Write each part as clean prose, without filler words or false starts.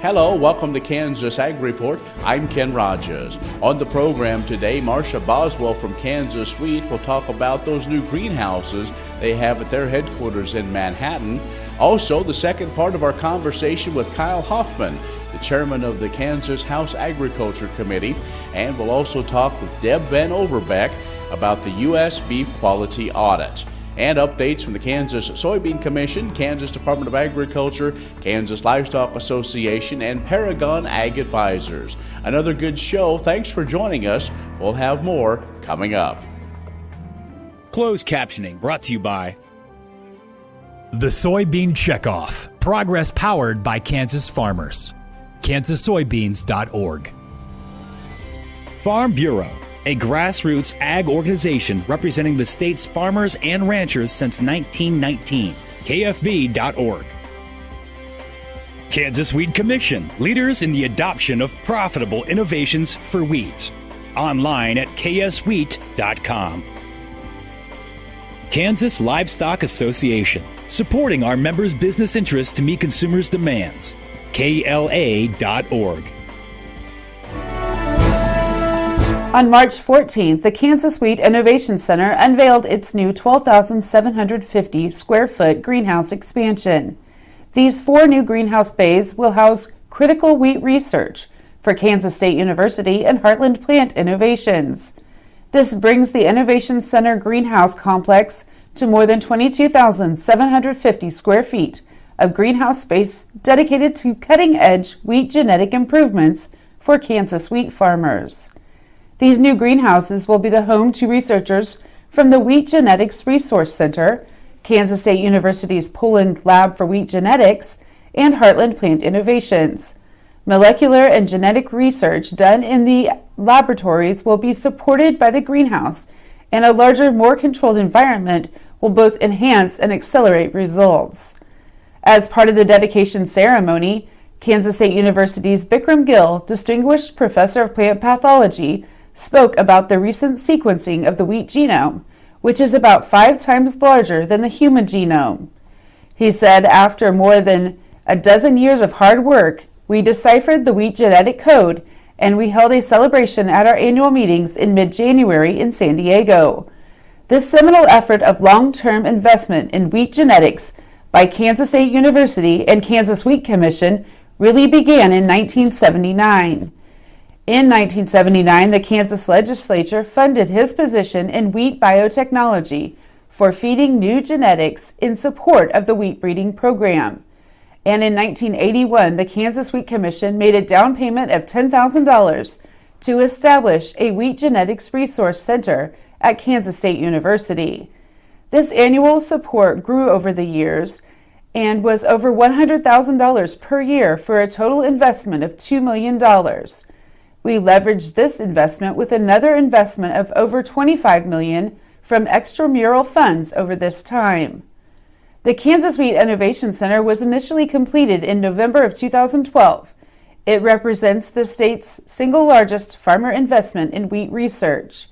Hello, welcome to Kansas Ag Report. I'm Ken Rogers. On the program today, Marcia Boswell from Kansas Wheat will talk about those new greenhouses they have at their headquarters in Manhattan. Also, the second part of our conversation with Kyle Hoffman, the chairman of the Kansas House Agriculture Committee, and we'll also talk with Deb Van Overbeck about the U.S. Beef Quality Audit. And updates from the Kansas Soybean Commission, Kansas Department of Agriculture, Kansas Livestock Association, and Paragon Ag Advisors. Another good show. Thanks for joining us. We'll have more coming up. Closed captioning brought to you by The Soybean Checkoff. Progress powered by Kansas farmers. KansasSoybeans.org. Farm Bureau, a grassroots ag organization representing the state's farmers and ranchers since 1919. KFB.org. Kansas Wheat Commission, leaders in the adoption of profitable innovations for wheat. Online at kswheat.com. Kansas Livestock Association, supporting our members' business interests to meet consumers' demands. KLA.org. On March 14th, the Kansas Wheat Innovation Center unveiled its new 12,750 square foot greenhouse expansion. These 4 new greenhouse bays will house critical wheat research for Kansas State University and Heartland Plant Innovations. This brings the Innovation Center greenhouse complex to more than 22,750 square feet of greenhouse space dedicated to cutting-edge wheat genetic improvements for Kansas wheat farmers. These new greenhouses will be the home to researchers from the Wheat Genetics Resource Center, Kansas State University's Poland Lab for Wheat Genetics, and Heartland Plant Innovations. Molecular and genetic research done in the laboratories will be supported by the greenhouse, and a larger, more controlled environment will both enhance and accelerate results. As part of the dedication ceremony, Kansas State University's Bikram Gill, Distinguished Professor of Plant Pathology, spoke about the recent sequencing of the wheat genome, which is about 5 times larger than the human genome. He said, after more than a dozen years of hard work, we deciphered the wheat genetic code, and we held a celebration at our annual meetings in mid-January in San Diego. This seminal effort of long-term investment in wheat genetics by Kansas State University and Kansas Wheat Commission really began in 1979. In 1979, the Kansas legislature funded his position in wheat biotechnology for feeding new genetics in support of the wheat breeding program. And in 1981, the Kansas Wheat Commission made a down payment of $10,000 to establish a Wheat Genetics Resource Center at Kansas State University. This annual support grew over the years and was over $100,000 per year for a total investment of $2 million. We leveraged this investment with another investment of over $25 million from extramural funds over this time. The Kansas Wheat Innovation Center was initially completed in November of 2012. It represents the state's single largest farmer investment in wheat research.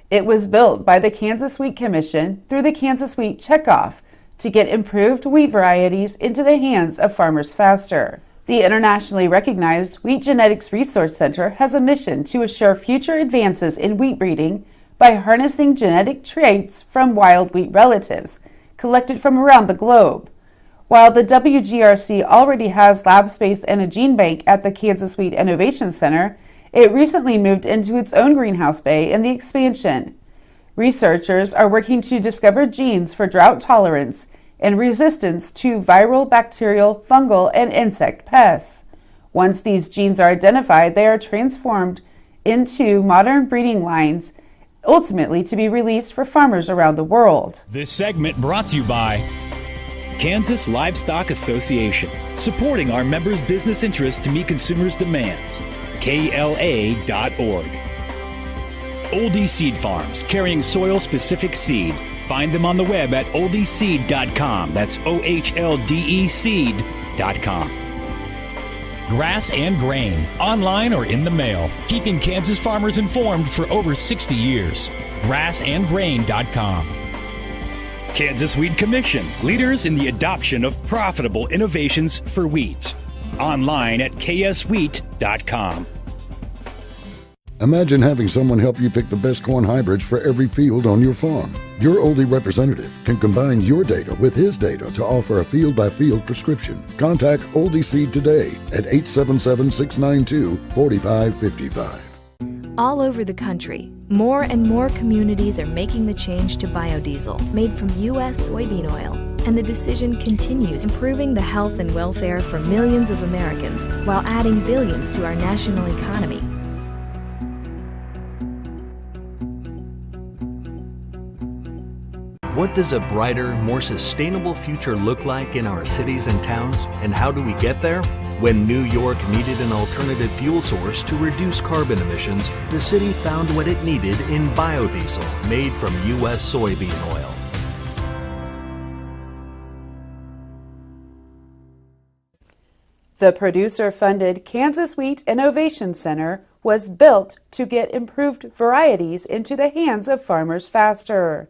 It was built by the Kansas Wheat Commission through the Kansas Wheat Checkoff to get improved wheat varieties into the hands of farmers faster. The internationally recognized Wheat Genetics Resource Center has a mission to assure future advances in wheat breeding by harnessing genetic traits from wild wheat relatives collected from around the globe. While the WGRC already has lab space and a gene bank at the Kansas Wheat Innovation Center, it recently moved into its own greenhouse bay in the expansion. Researchers are working to discover genes for drought tolerance and resistance to viral, bacterial, fungal, and insect pests. Once these genes are identified, they are transformed into modern breeding lines, ultimately to be released for farmers around the world. This segment brought to you by Kansas Livestock Association, supporting our members' business interests to meet consumers' demands. KLA.org. Oldie Seed Farms, carrying soil-specific seed. Find them on the web at oldieseed.com. That's OHLDE seed.com. Grass and Grain, online or in the mail, keeping Kansas farmers informed for over 60 years. Grassandgrain.com. Kansas Wheat Commission, leaders in the adoption of profitable innovations for wheat. online at kswheat.com. Imagine having someone help you pick the best corn hybrids for every field on your farm. Your Oldie representative can combine your data with his data to offer a field-by-field prescription. Contact Oldie Seed today at 877-692-4555. All over the country, more and more communities are making the change to biodiesel made from U.S. soybean oil. And the decision continues, improving the health and welfare for millions of Americans while adding billions to our national economy. What does a brighter, more sustainable future look like in our cities and towns, and how do we get there? When New York needed an alternative fuel source to reduce carbon emissions, the city found what it needed in biodiesel made from U.S. soybean oil. The producer-funded Kansas Wheat Innovation Center was built to get improved varieties into the hands of farmers faster.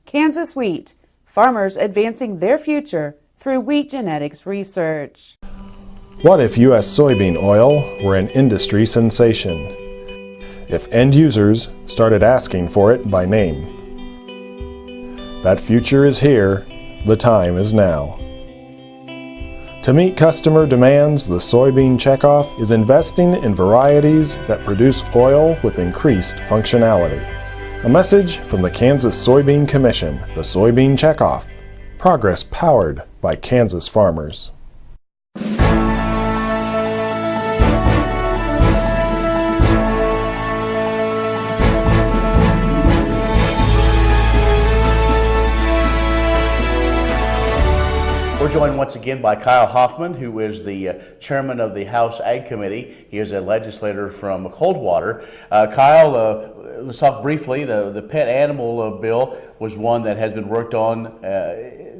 Kansas Wheat, farmers advancing their future through wheat genetics research. What if U.S. soybean oil were an industry sensation? If end users started asking for it by name? That future is here, the time is now. To meet customer demands, the Soybean Checkoff is investing in varieties that produce oil with increased functionality. A message from the Kansas Soybean Commission, the Soybean Checkoff. Progress powered by Kansas farmers. We're joined once again by Kyle Hoffman, who is the chairman of the House Ag Committee. He is a legislator from Coldwater. Kyle, let's talk briefly. The pet animal bill was one that has been worked on. A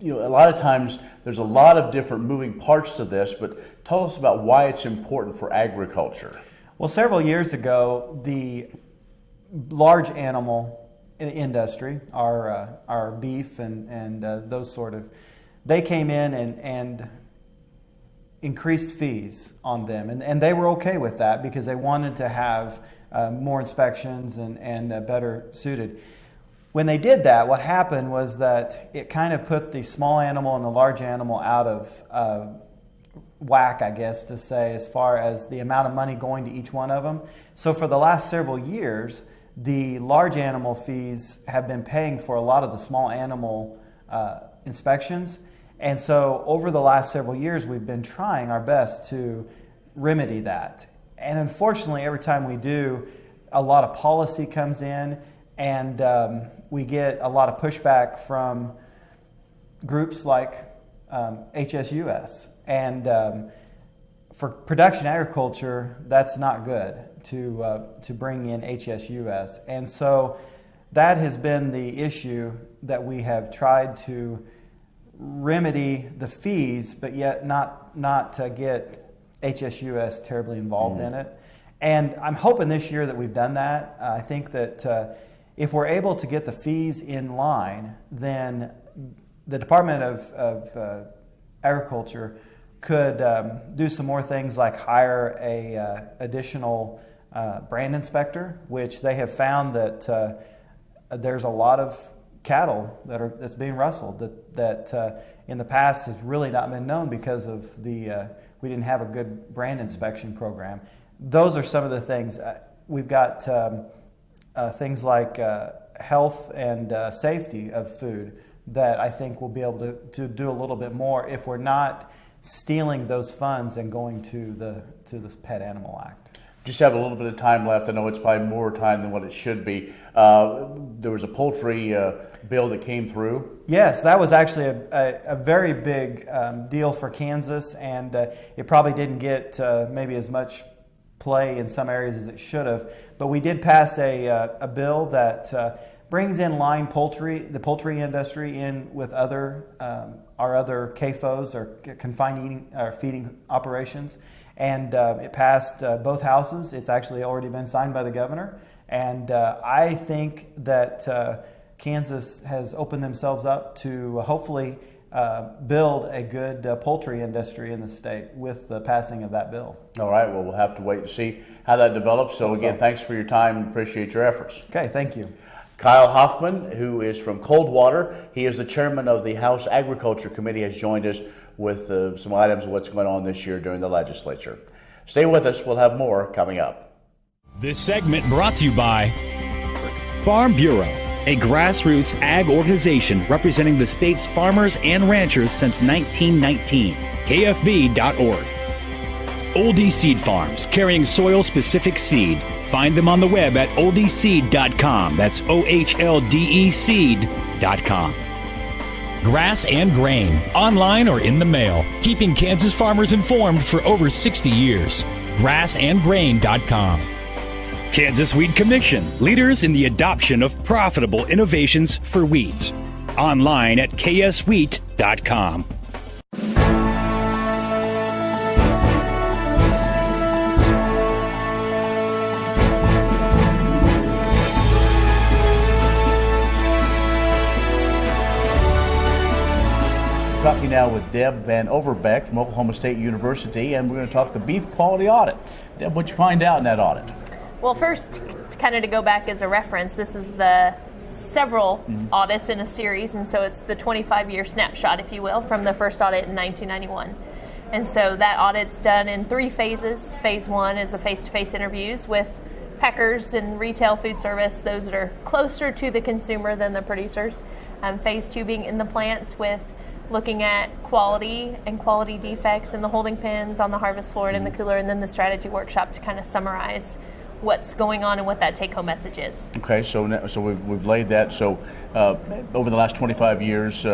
lot of times there's a lot of different moving parts to this, but tell us about why it's important for agriculture. Well, several years ago, the large animal industry, our beef and those sort of, they came in and increased fees on them. And they were okay with that because they wanted to have more inspections and better suited. When they did that, what happened was that it kind of put the small animal and the large animal out of whack, I guess, to say, as far as the amount of money going to each one of them. So for the last several years, the large animal fees have been paying for a lot of the small animal inspections. And so over the last several years, we've been trying our best to remedy that. And unfortunately, every time we do, a lot of policy comes in, and we get a lot of pushback from groups like HSUS. And for production agriculture, that's not good to bring in HSUS. And so that has been the issue that we have tried to remedy the fees, but yet not to get HSUS terribly involved in it. And I'm hoping this year that we've done that. I think that if we're able to get the fees in line, then the Department of Agriculture could do some more things like hire a additional brand inspector, which they have found that there's a lot of cattle that's being rustled that in the past has really not been known because of we didn't have a good brand inspection program. Those are some of the things. We've got things like health and safety of food that I think we'll be able to do a little bit more if we're not stealing those funds and going to this Pet Animal Act. Just have a little bit of time left. I know it's probably more time than what it should be. There was a poultry bill that came through. Yes, that was actually a very big deal for Kansas, and it probably didn't get maybe as much play in some areas as it should have. But we did pass a bill that brings in line the poultry industry in with our other CAFOs, or confined eating or feeding operations. And it passed both houses. It's actually already been signed by the governor. And I think that Kansas has opened themselves up to hopefully build a good poultry industry in the state with the passing of that bill. All right, well, we'll have to wait and see how that develops. So again, thanks for your time and appreciate your efforts. Okay, thank you. Kyle Hoffman, who is from Coldwater, he is the chairman of the House Agriculture Committee, has joined us with some items of what's going on this year during the legislature. Stay with us, we'll have more coming up. This segment brought to you by Farm Bureau, a grassroots ag organization representing the state's farmers and ranchers since 1919. KFB.org. Oldie Seed Farms, carrying soil-specific seed. Find them on the web at oldieseed.com. That's OHLDE seed.com. Grass and Grain, online or in the mail, keeping Kansas farmers informed for over 60 years. Grassandgrain.com. Kansas Wheat Commission, leaders in the adoption of profitable innovations for wheat. Online at kswheat.com. Talking now with Deb Van Overbeck from Oklahoma State University, and we're going to talk the beef quality audit. Deb, what'd you find out in that audit? Well, first, kind of to go back as a reference, this is the several audits in a series, and so it's the 25-year snapshot, if you will, from the first audit in 1991. And so that audit's done in 3 phases. Phase 1 is a face-to-face interviews with packers and retail food service, those that are closer to the consumer than the producers. Phase 2 being in the plants with looking at quality and quality defects in the holding pens, on the harvest floor, and in the cooler, and then the strategy workshop to kind of summarize what's going on and what that take-home message is. Okay, so we've laid that. So over the last 25 years,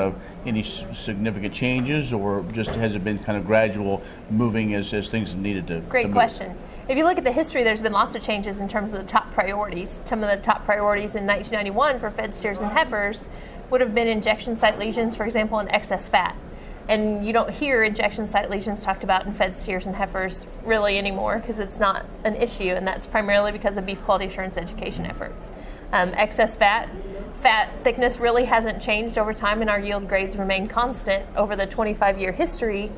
any significant changes, or just has it been kind of gradual moving as things needed to? Great question. If you look at the history, there's been lots of changes in terms of the top priorities. Some of the top priorities in 1991 for fed steers and heifers would have been injection site lesions, for example, and excess fat. And you don't hear injection site lesions talked about in fed steers and heifers really anymore because it's not an issue, and that's primarily because of beef quality assurance education efforts. Excess fat thickness really hasn't changed over time, and our yield grades remain constant over the 25-year history.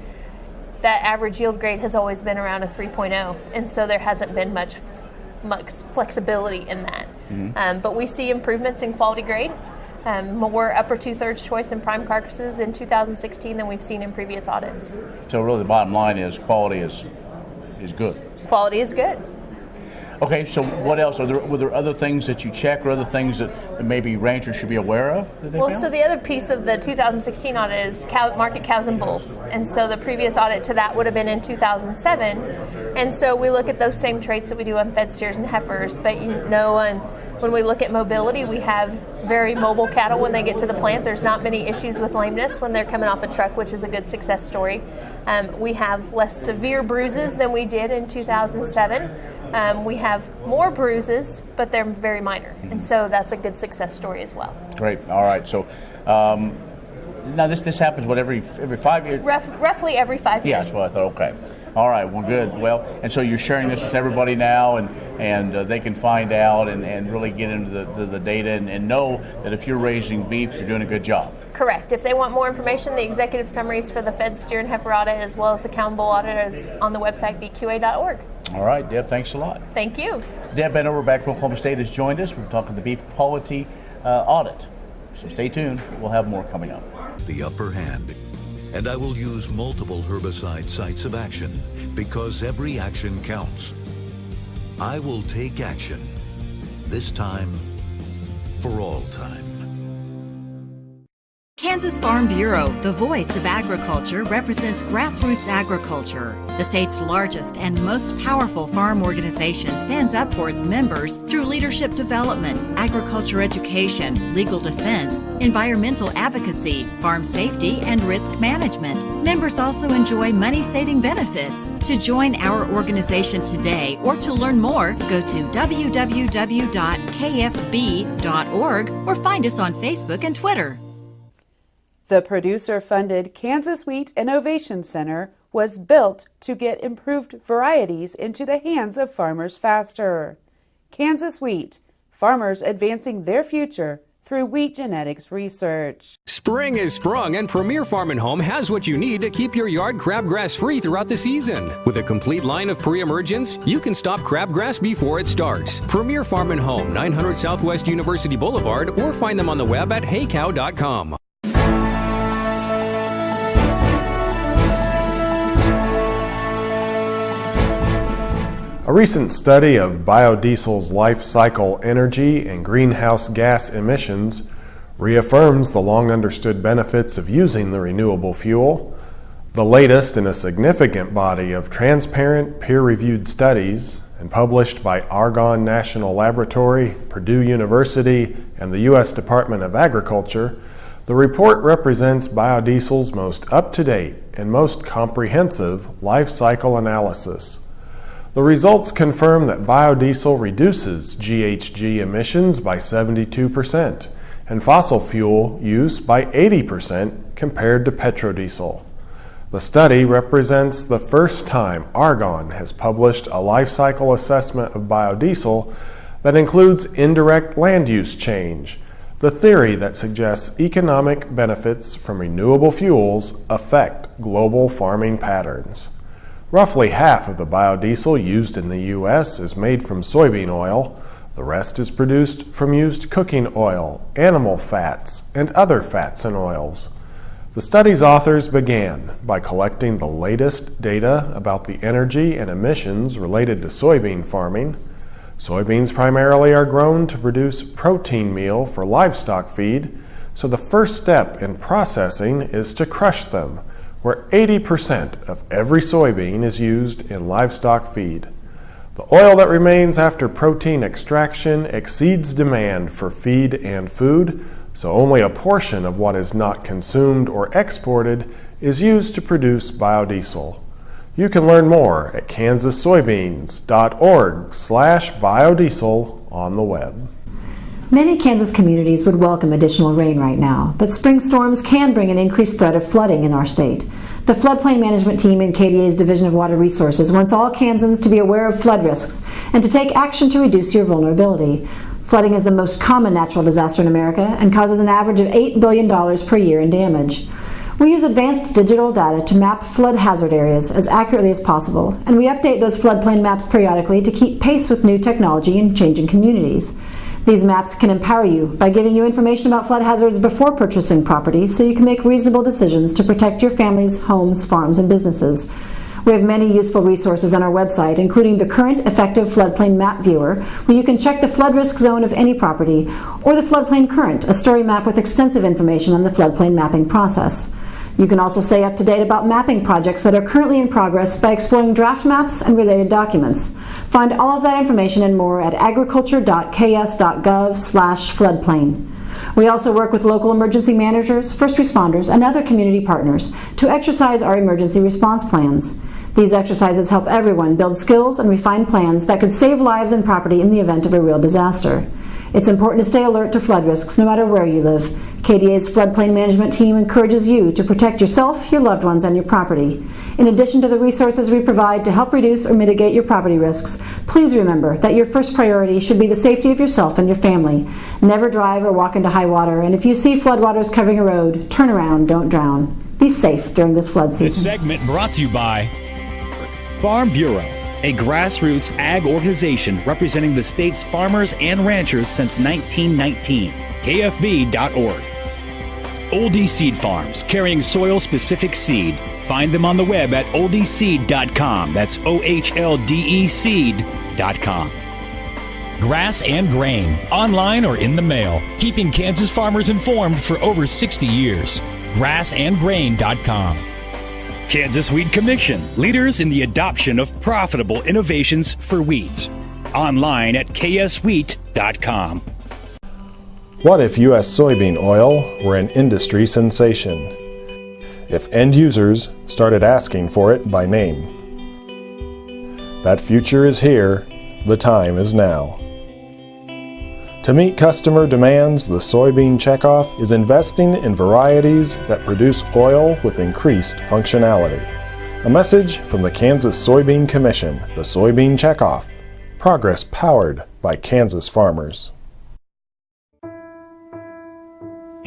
That average yield grade has always been around a 3.0, and so there hasn't been much flexibility in that. But we see improvements in quality grade. More upper 2/3 choice in prime carcasses in 2016 than we've seen in previous audits. So really the bottom line is quality is good. Quality is good. Okay, so what else? Were there other things that you check, or other things that maybe ranchers should be aware of? So the other piece of the 2016 audit is market cows and bulls. And so the previous audit to that would have been in 2007. And so we look at those same traits that we do on fed steers and heifers, but when we look at mobility, we have very mobile cattle when they get to the plant. There's not many issues with lameness when they're coming off a truck, which is a good success story. We have less severe bruises than we did in 2007. We have more bruises, but they're very minor. And so that's a good success story as well. Great. All right. So now this happens, every 5 years? Roughly every 5 years. Yeah, that's what I thought. Okay. All right, well, good. Well, and so you're sharing this with everybody now, and they can find out and really get into the data and know that if you're raising beef, you're doing a good job. Correct. If they want more information, the executive summaries for the fed steer and heifer audit, as well as the cow and bull audit, is on the website bqa.org. All right, Deb, thanks a lot. Thank you. Deb Van Overbeck from Oklahoma State has joined us. We're talking the beef quality audit. So stay tuned. We'll have more coming up. The upper hand. And I will use multiple herbicide sites of action because every action counts. I will take action, this time for all time. Kansas Farm Bureau, the voice of agriculture, represents grassroots agriculture. The state's largest and most powerful farm organization stands up for its members through leadership development, agriculture education, legal defense, environmental advocacy, farm safety, and risk management. Members also enjoy money-saving benefits. To join our organization today or to learn more, go to www.kfb.org or find us on Facebook and Twitter. The producer-funded Kansas Wheat Innovation Center was built to get improved varieties into the hands of farmers faster. Kansas Wheat, farmers advancing their future through wheat genetics research. Spring is sprung and Premier Farm & Home has what you need to keep your yard crabgrass free throughout the season. With a complete line of pre-emergents, you can stop crabgrass before it starts. Premier Farm & Home, 900 Southwest University Boulevard, or find them on the web at heycow.com. A recent study of biodiesel's life cycle energy and greenhouse gas emissions reaffirms the long understood benefits of using the renewable fuel. The latest in a significant body of transparent, peer-reviewed studies and published by Argonne National Laboratory, Purdue University, and the U.S. Department of Agriculture, the report represents biodiesel's most up-to-date and most comprehensive life cycle analysis. The results confirm that biodiesel reduces GHG emissions by 72% and fossil fuel use by 80% compared to petrodiesel. The study represents the first time Argonne has published a life cycle assessment of biodiesel that includes indirect land use change, the theory that suggests economic benefits from renewable fuels affect global farming patterns. Roughly half of the biodiesel used in the U.S. is made from soybean oil. The rest is produced from used cooking oil, animal fats, and other fats and oils. The study's authors began by collecting the latest data about the energy and emissions related to soybean farming. Soybeans primarily are grown to produce protein meal for livestock feed, so the first step in processing is to crush them, where 80% of every soybean is used in livestock feed. The oil that remains after protein extraction exceeds demand for feed and food, so only a portion of what is not consumed or exported is used to produce biodiesel. You can learn more at kansassoybeans.org/biodiesel on the web. Many Kansas communities would welcome additional rain right now, but spring storms can bring an increased threat of flooding in our state. The floodplain management team in KDA's Division of Water Resources wants all Kansans to be aware of flood risks and to take action to reduce your vulnerability. Flooding is the most common natural disaster in America and causes an average of $8 billion per year in damage. We use advanced digital data to map flood hazard areas as accurately as possible, and we update those floodplain maps periodically to keep pace with new technology and changing communities. These maps can empower you by giving you information about flood hazards before purchasing property so you can make reasonable decisions to protect your families, homes, farms, and businesses. We have many useful resources on our website, including the Current Effective Floodplain Map Viewer, where you can check the flood risk zone of any property, or the Floodplain Current, a story map with extensive information on the floodplain mapping process. You can also stay up to date about mapping projects that are currently in progress by exploring draft maps and related documents. Find all of that information and more at agriculture.ks.gov/floodplain. We also work with local emergency managers, first responders, and other community partners to exercise our emergency response plans. These exercises help everyone build skills and refine plans that could save lives and property in the event of a real disaster. It's important to stay alert to flood risks no matter where you live. KDA's floodplain management team encourages you to protect yourself, your loved ones, and your property. In addition to the resources we provide to help reduce or mitigate your property risks, please remember that your first priority should be the safety of yourself and your family. Never drive or walk into high water, and if you see floodwaters covering a road, turn around, don't drown. Be safe during this flood season. This segment brought to you by Farm Bureau, a grassroots ag organization representing the state's farmers and ranchers since 1919. KFB.org. Oldie Seed Farms, carrying soil-specific seed. Find them on the web at oldieseed.com. That's OHLDE seed.com. Grass and Grain, online or in the mail, keeping Kansas farmers informed for over 60 years. Grassandgrain.com. Kansas Wheat Commission, leaders in the adoption of profitable innovations for wheat. Online at kswheat.com. What if U.S. soybean oil were an industry sensation? If end users started asking for it by name? That future is here. The time is now. To meet customer demands, the Soybean Checkoff is investing in varieties that produce oil with increased functionality. A message from the Kansas Soybean Commission, the Soybean Checkoff. Progress powered by Kansas farmers.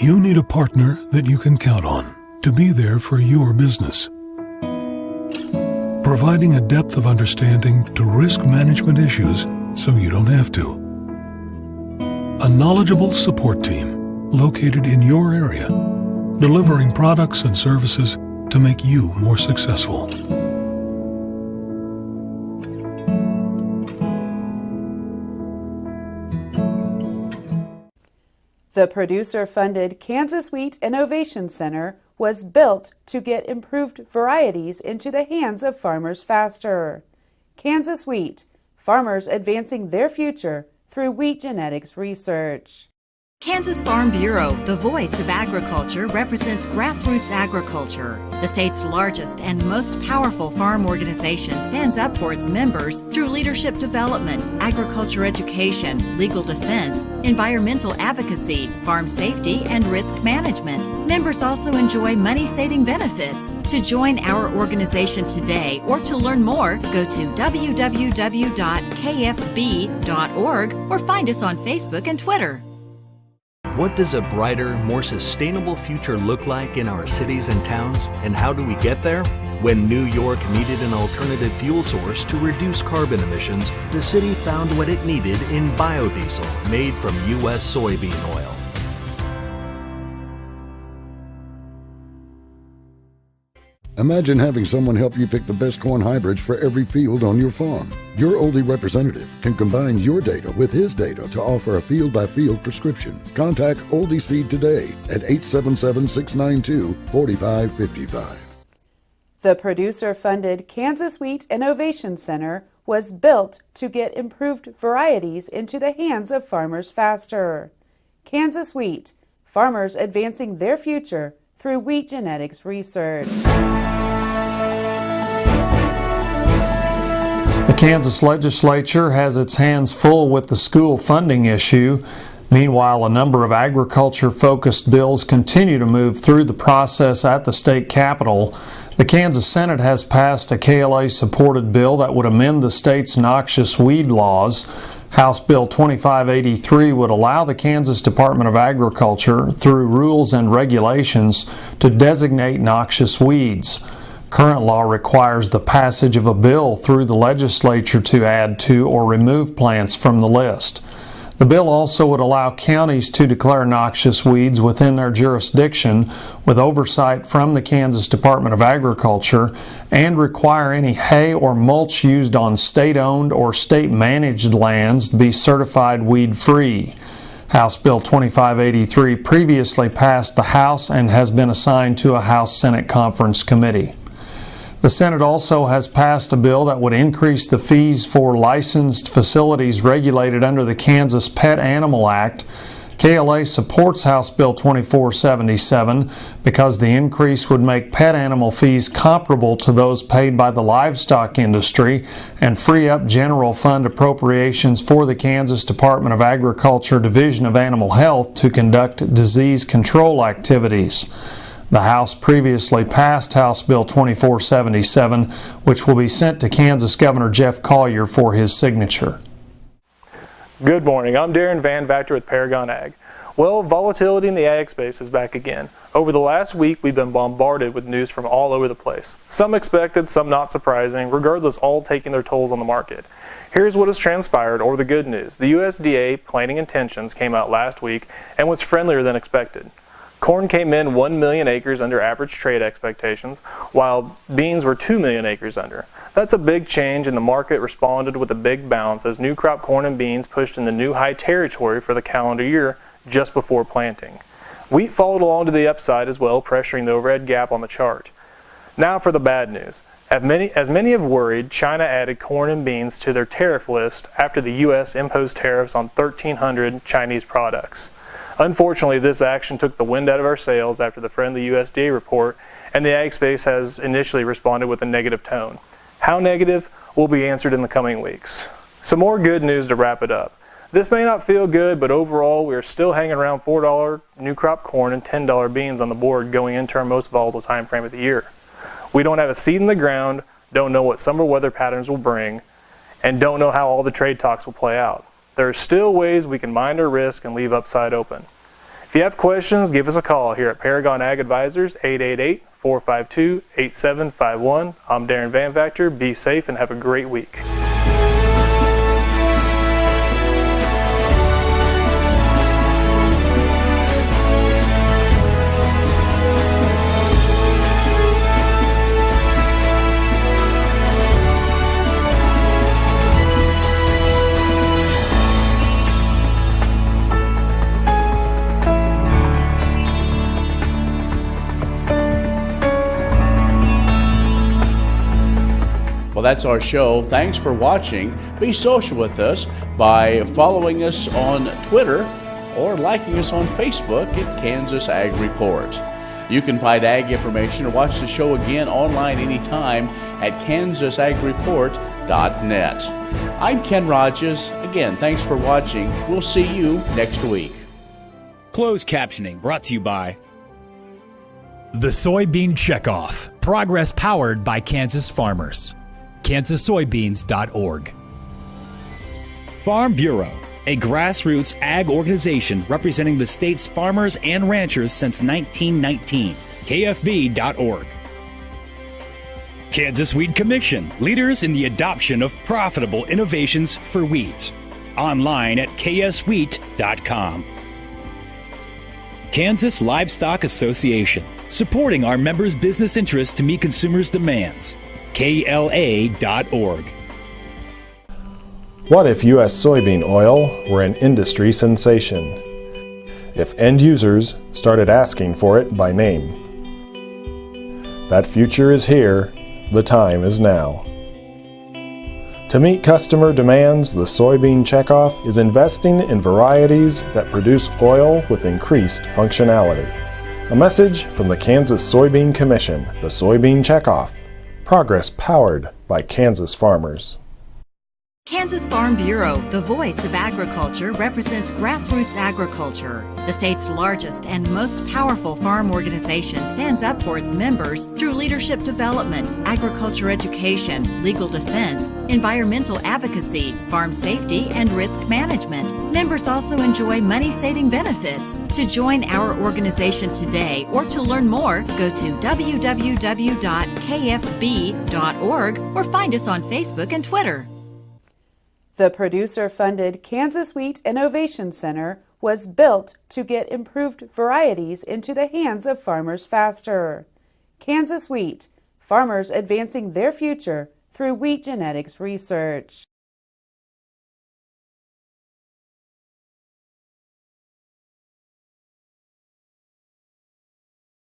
You need a partner that you can count on to be there for your business. Providing a depth of understanding to risk management issues so you don't have to. A knowledgeable support team located in your area, delivering products and services to make you more successful. The producer-funded Kansas Wheat Innovation Center was built to get improved varieties into the hands of farmers faster. Kansas Wheat, farmers advancing their future through wheat genetics research. Kansas Farm Bureau, the voice of agriculture, represents grassroots agriculture. The state's largest and most powerful farm organization stands up for its members through leadership development, agriculture education, legal defense, environmental advocacy, farm safety, and risk management. Members also enjoy money-saving benefits. To join our organization today or to learn more, go to www.kfb.org or find us on Facebook and Twitter. What does a brighter, more sustainable future look like in our cities and towns, and how do we get there? When New York needed an alternative fuel source to reduce carbon emissions, the city found what it needed in biodiesel made from U.S. soybean oil. Imagine having someone help you pick the best corn hybrids for every field on your farm. Your Oldie representative can combine your data with his data to offer a field-by-field prescription. Contact Oldie Seed today at 877-692-4555. The producer-funded Kansas Wheat Innovation Center was built to get improved varieties into the hands of farmers faster. Kansas Wheat, farmers advancing their future through wheat genetics research. The Kansas legislature has its hands full with the school funding issue. Meanwhile, a number of agriculture-focused bills continue to move through the process at the state capitol. The Kansas Senate has passed a KLA-supported bill that would amend the state's noxious weed laws. House Bill 2583 would allow the Kansas Department of Agriculture, through rules and regulations, to designate noxious weeds. Current law requires the passage of a bill through the legislature to add to or remove plants from the list. The bill also would allow counties to declare noxious weeds within their jurisdiction with oversight from the Kansas Department of Agriculture and require any hay or mulch used on state-owned or state-managed lands to be certified weed-free. House Bill 2583 previously passed the House and has been assigned to a House-Senate Conference committee. The Senate also has passed a bill that would increase the fees for licensed facilities regulated under the Kansas Pet Animal Act. KLA supports House Bill 2477 because the increase would make pet animal fees comparable to those paid by the livestock industry and free up general fund appropriations for the Kansas Department of Agriculture Division of Animal Health to conduct disease control activities. The House previously passed House Bill 2477, which will be sent to Kansas Governor Jeff Collier for his signature. Good morning, I'm Darren Van Vactor with Paragon Ag. Well, volatility in the ag space is back again. Over the last week, we've been bombarded with news from all over the place. Some expected, some not surprising, regardless, all taking their tolls on the market. Here's what has transpired, or the good news. The USDA planting intentions came out last week and was friendlier than expected. Corn came in 1 million acres under average trade expectations, while beans were 2 million acres under. That's a big change, and the market responded with a big bounce as new crop corn and beans pushed in the new high territory for the calendar year just before planting. Wheat followed along to the upside as well, pressuring the overhead gap on the chart. Now for the bad news. As many have worried, China added corn and beans to their tariff list after the U.S. imposed tariffs on 1,300 Chinese products. Unfortunately, this action took the wind out of our sails after the friendly USDA report, and the ag space has initially responded with a negative tone. How negative will be answered in the coming weeks. Some more good news to wrap it up. This may not feel good, but overall we are still hanging around $4 new crop corn and $10 beans on the board going into our most volatile time frame of the year. We don't have a seed in the ground, don't know what summer weather patterns will bring, and don't know how all the trade talks will play out. There are still ways we can mind our risk and leave upside open. If you have questions, give us a call here at Paragon Ag Advisors, 888-452-8751. I'm Darren Van Vactor. Be safe and have a great week. Well, that's our show. Thanks for watching. Be social with us by following us on Twitter or liking us on Facebook at Kansas Ag Report. You can find ag information or watch the show again online anytime at kansasagreport.net. I'm Ken Rogers. Again, thanks for watching. We'll see you next week. Closed captioning brought to you by The Soybean Checkoff. Progress powered by Kansas farmers. KansasSoybeans.org. Farm Bureau, a grassroots ag organization representing the state's farmers and ranchers since 1919. KFB.org. Kansas Wheat Commission, leaders in the adoption of profitable innovations for wheat. Online at kswheat.com. Kansas Livestock Association, supporting our members' business interests to meet consumers' demands. KLA.org. What if U.S. soybean oil were an industry sensation? If end users started asking for it by name? That future is here. The time is now. To meet customer demands, the Soybean Checkoff is investing in varieties that produce oil with increased functionality. A message from the Kansas Soybean Commission, the Soybean Checkoff. Progress powered by Kansas farmers. Kansas Farm Bureau, the voice of agriculture, represents grassroots agriculture. The state's largest and most powerful farm organization stands up for its members through leadership development, agriculture education, legal defense, environmental advocacy, farm safety, and risk management. Members also enjoy money-saving benefits. To join our organization today or to learn more, go to www.kfb.org or find us on Facebook and Twitter. The producer-funded Kansas Wheat Innovation Center was built to get improved varieties into the hands of farmers faster. Kansas Wheat, farmers advancing their future through wheat genetics research.